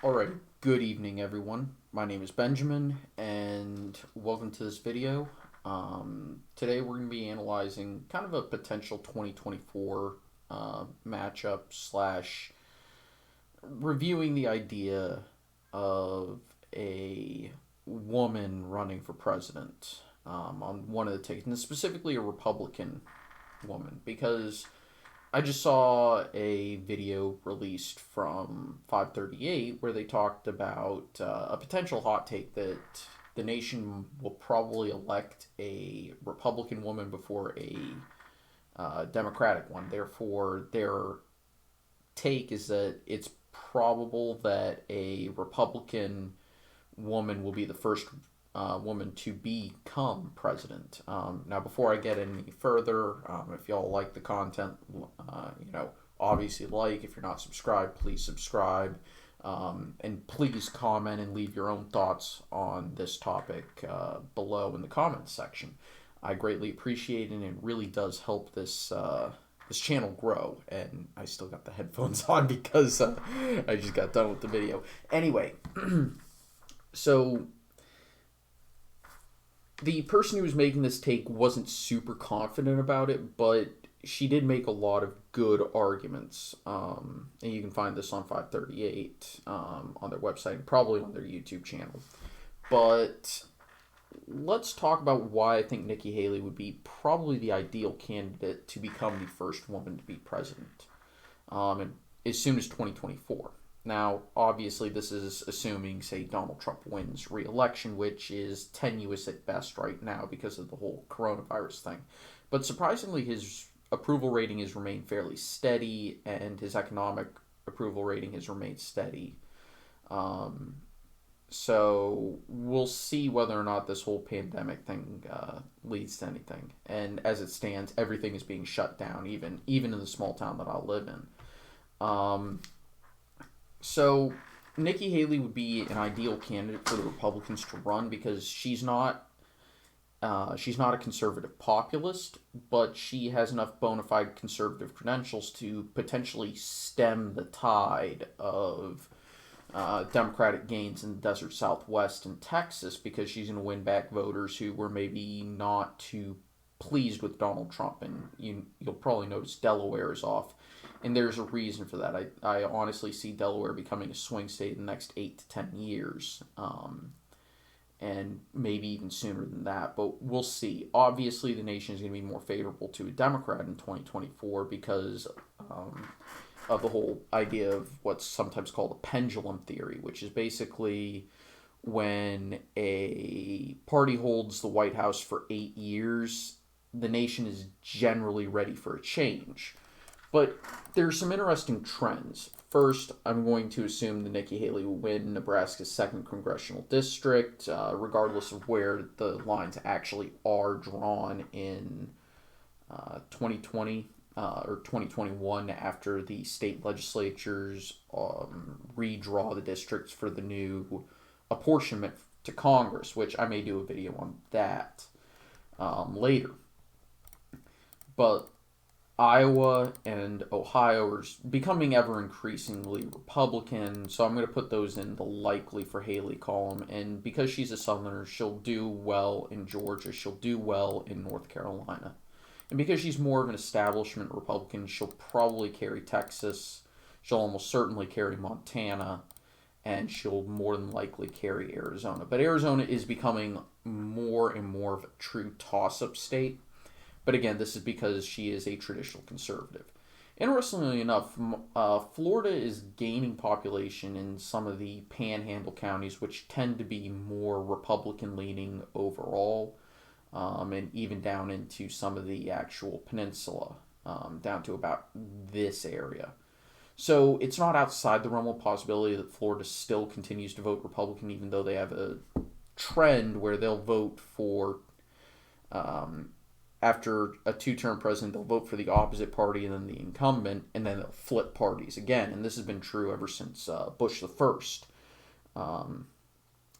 Alright, good evening everyone. My name is Benjamin and welcome to this video. Today we're going to be analyzing kind of a potential 2024 matchup slash reviewing the idea of a woman running for president on one of the tickets, and specifically a Republican woman, because I just saw a video released from 538 where they talked about a potential hot take that the nation will probably elect a Republican woman before a Democratic one. Therefore, their take is that it's probable that a Republican woman will be the first woman to become president. Now, before I get any further, if y'all like the content, obviously like. If you're not subscribed, please subscribe. And please comment and leave your own thoughts on this topic below in the comments section. I greatly appreciate it, and it really does help this channel grow. And I still got the headphones on because I just got done with the video. Anyway, so the person who was making this take wasn't super confident about it, but she did make a lot of good arguments. And you can find this on 538 on their website and probably on their YouTube channel. But let's talk about why I think Nikki Haley would be probably the ideal candidate to become the first woman to be president and as soon as 2024. Now, obviously, this is assuming, say, Donald Trump wins re-election, which is tenuous at best right now because of the whole coronavirus thing. But surprisingly, his approval rating has remained fairly steady, and his economic approval rating has remained steady. So we'll see whether or not this whole pandemic thing leads to anything. And as it stands, everything is being shut down, even in the small town that I live in. So Nikki Haley would be an ideal candidate for the Republicans to run because she's not a conservative populist, but she has enough bona fide conservative credentials to potentially stem the tide of Democratic gains in the desert Southwest and Texas, because she's going to win back voters who were maybe not too pleased with Donald Trump. And you'll probably notice Delaware is off. And there's a reason for that. I honestly see Delaware becoming a swing state in the next 8 to 10 years. And maybe even sooner than that. But we'll see. Obviously, the nation is going to be more favorable to a Democrat in 2024 because of the whole idea of what's sometimes called a pendulum theory, which is basically when a party holds the White House for 8 years, the nation is generally ready for a change. But there's some interesting trends. First, I'm going to assume that Nikki Haley will win Nebraska's 2nd congressional district, regardless of where the lines actually are drawn in 2020 or 2021 after the state legislatures redraw the districts for the new apportionment to Congress, which I may do a video on that later. But Iowa and Ohio are becoming ever increasingly Republican, so I'm going to put those in the likely for Haley column. And because she's a Southerner, she'll do well in Georgia, she'll do well in North Carolina. And because she's more of an establishment Republican, she'll probably carry Texas, she'll almost certainly carry Montana, and she'll more than likely carry Arizona. But Arizona is becoming more and more of a true toss-up state. But again, this is because she is a traditional conservative. Interestingly enough, Florida is gaining population in some of the panhandle counties, which tend to be more Republican-leaning overall, and even down into some of the actual peninsula, down to about this area. So it's not outside the realm of possibility that Florida still continues to vote Republican, even though they have a trend where they'll vote for... after a 2-term president, they'll vote for the opposite party and then the incumbent, and then they'll flip parties again. And this has been true ever since Bush the First.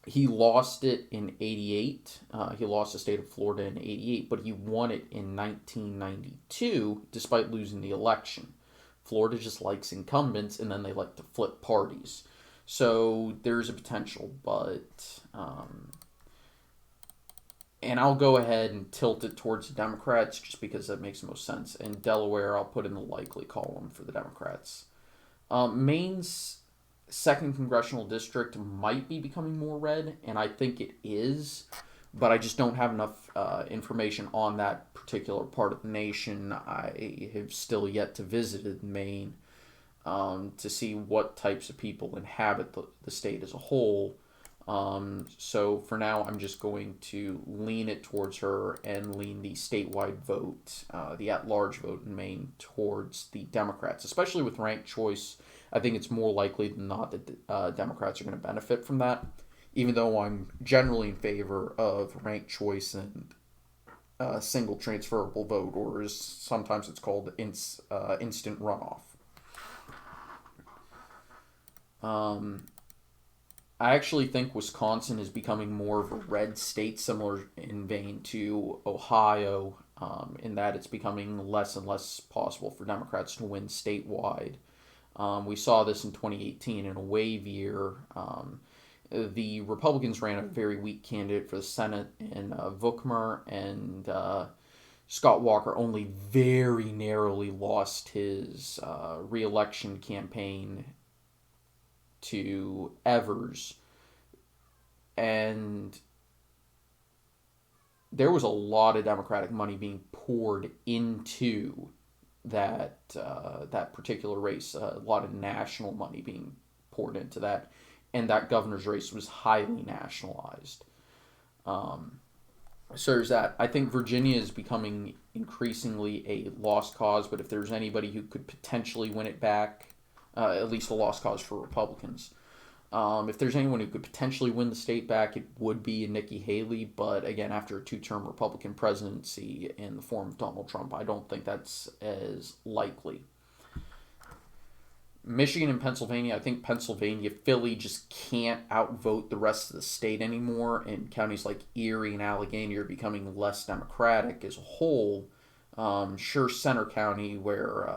He lost it in 88. He lost the state of Florida in 88, but he won it in 1992 despite losing the election. Florida just likes incumbents, and then they like to flip parties. So there's a potential, but and I'll go ahead and tilt it towards the Democrats just because that makes the most sense. And Delaware, I'll put in the likely column for the Democrats. Maine's second congressional district might be becoming more red, and I think it is, but I just don't have enough information on that particular part of the nation. I have still yet to visit Maine to see what types of people inhabit the state as a whole. So for now, I'm just going to lean it towards her and lean the statewide vote, the at-large vote in Maine, towards the Democrats, especially with ranked choice. I think it's more likely than not that Democrats are going to benefit from that, even though I'm generally in favor of ranked choice and single transferable vote, or as sometimes it's called, instant runoff. I actually think Wisconsin is becoming more of a red state, similar in vein to Ohio, in that it's becoming less and less possible for Democrats to win statewide. We saw this in 2018 in a wave year. The Republicans ran a very weak candidate for the Senate in Vukmer, and Scott Walker only very narrowly lost his reelection campaign to Evers, and there was a lot of Democratic money being poured into that particular race. A lot of national money being poured into that, and that governor's race was highly nationalized. So there's that. I think Virginia is becoming increasingly a lost cause, but if there's anybody who could potentially win it back, at least a lost cause for Republicans. If there's anyone who could potentially win the state back, it would be Nikki Haley. But again, after a two-term Republican presidency in the form of Donald Trump, I don't think that's as likely. Michigan and Pennsylvania, I think Pennsylvania, Philly just can't outvote the rest of the state anymore, and counties like Erie and Allegheny are becoming less Democratic as a whole. Sure, Center County, where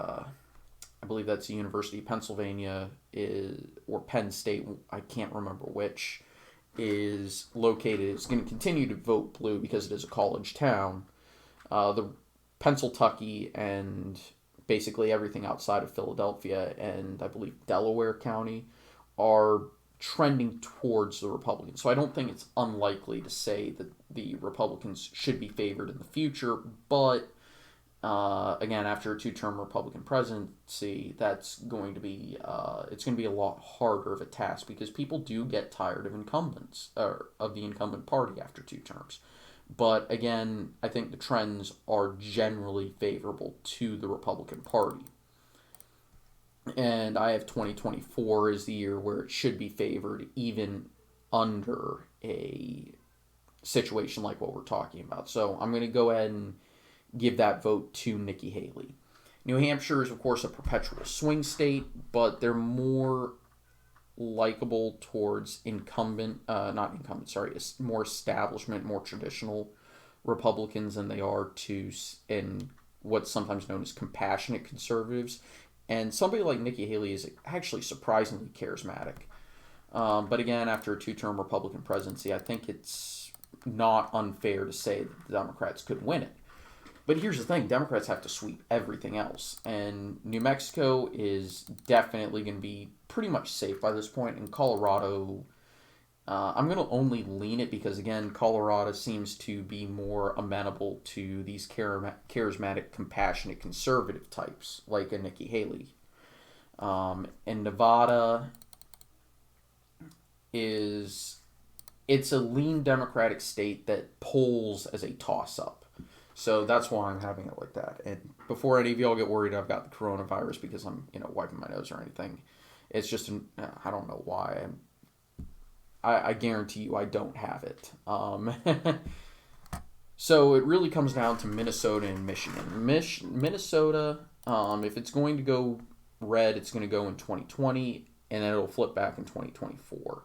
I believe that's the University of Pennsylvania or Penn State, I can't remember which, is located. It's going to continue to vote blue because it is a college town. The Pennsylvania and basically everything outside of Philadelphia and I believe Delaware County are trending towards the Republicans. So I don't think it's unlikely to say that the Republicans should be favored in the future, but again, after a two-term Republican presidency, that's going to be it's going to be a lot harder of a task because people do get tired of incumbents or of the incumbent party after two terms. But again, I think the trends are generally favorable to the Republican Party. And I have 2024 as the year where it should be favored even under a situation like what we're talking about. So I'm going to go ahead and give that vote to Nikki Haley. New Hampshire is, of course, a perpetual swing state, but they're more likable towards more establishment, more traditional Republicans than they are to in what's sometimes known as compassionate conservatives. And somebody like Nikki Haley is actually surprisingly charismatic. But again, after a two-term Republican presidency, I think it's not unfair to say that the Democrats could win it. But here's the thing, Democrats have to sweep everything else. And New Mexico is definitely going to be pretty much safe by this point. In Colorado, I'm going to only lean it because, again, Colorado seems to be more amenable to these charismatic, compassionate, conservative types, like a Nikki Haley. And Nevada it's a lean Democratic state that polls as a toss-up. So that's why I'm having it like that. And before any of y'all get worried I've got the coronavirus because I'm, wiping my nose or anything, it's just, I don't know why. I guarantee you I don't have it. So it really comes down to Minnesota and Michigan. Minnesota, if it's going to go red, it's going to go in 2020, and then it'll flip back in 2024.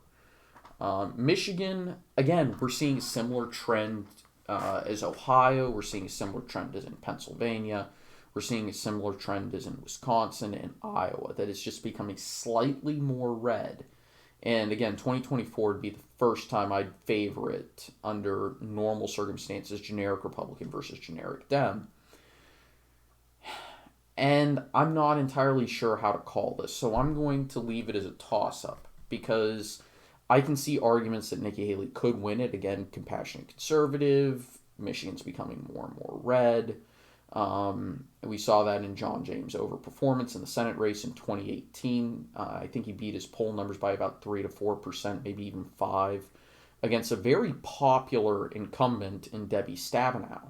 Michigan, again, we're seeing a similar trend as Ohio. We're seeing a similar trend as in Pennsylvania. We're seeing a similar trend as in Wisconsin and Iowa, that it's just becoming slightly more red. And again, 2024 would be the first time I'd favor it under normal circumstances, generic Republican versus generic Dem. And I'm not entirely sure how to call this, so I'm going to leave it as a toss up because I can see arguments that Nikki Haley could win it. Again, compassionate conservative, Michigan's becoming more and more red. We saw that in John James' overperformance in the Senate race in 2018. I think he beat his poll numbers by about 3 to 4%, maybe even 5, against a very popular incumbent in Debbie Stabenow.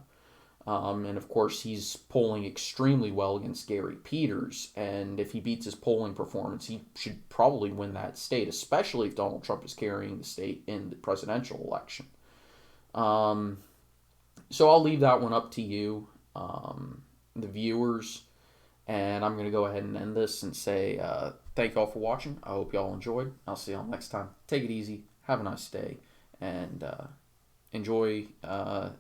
And of course, he's polling extremely well against Gary Peters. And if he beats his polling performance, he should probably win that state, especially if Donald Trump is carrying the state in the presidential election. So I'll leave that one up to you, the viewers. And I'm going to go ahead and end this and say thank you all for watching. I hope you all enjoyed. I'll see y'all next time. Take it easy. Have a nice day. And enjoy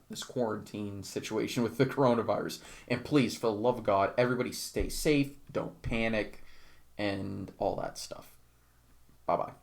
this quarantine situation with the coronavirus. And please, for the love of God, everybody stay safe. Don't panic. And all that stuff. Bye-bye.